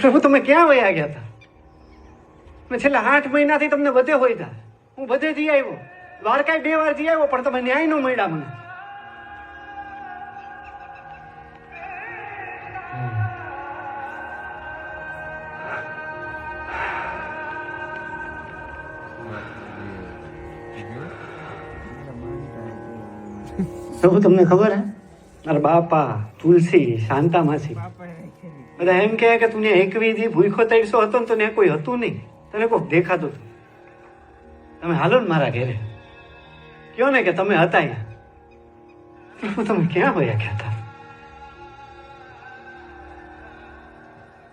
પ્રભુ તમે ક્યાં વયા ગયા હતા? મેં છેલ્લા 8 મહિનાથી તમને બધે હોય હતા. હું બધે જઈ આવ્યો, દ્વારકાએ 2 વાર જઈ આવ્યો, પણ તમે ન્યાય ન મળ્યા મને. પ્રભુ તમને ખબર હે, મારા બાપા, તુલસી, શાંતા માસી બધા એમ કહે કે તું એકવી દી ભૂખો 300 હતો ને તો ને કોઈ હતું નહીં, તને કોઈ દેખાતું હતું. તમે હાલો ને મારા ઘેરે, કયો ને કે તમે હતા અહીંયા. પ્રભુ તમે ક્યાં વયા ગયા હતા?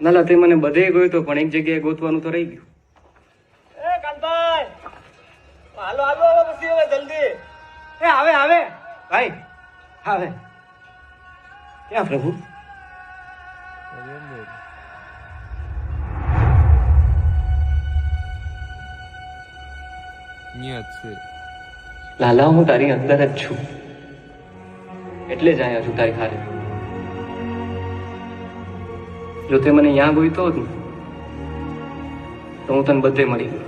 નાલા તે મને બધે ગયો તો પણ એક જગ્યાએ ગોતવાનું તો રહી ગયું. એ કાંતભાઈ, હાલો હાલો હવે પછી હવે જલ્દી. એ આવે આવે ભાઈ, આવે. ક્યાં પ્રભુ? લાલા હું તારી અંદર જ છું, એટલે જ આવ્યા છું તારી હારે. જો તે મને ત્યાં ગોઈતો હોત ને તો હું તને બધે મળી ગયો.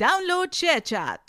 Download ShareChat.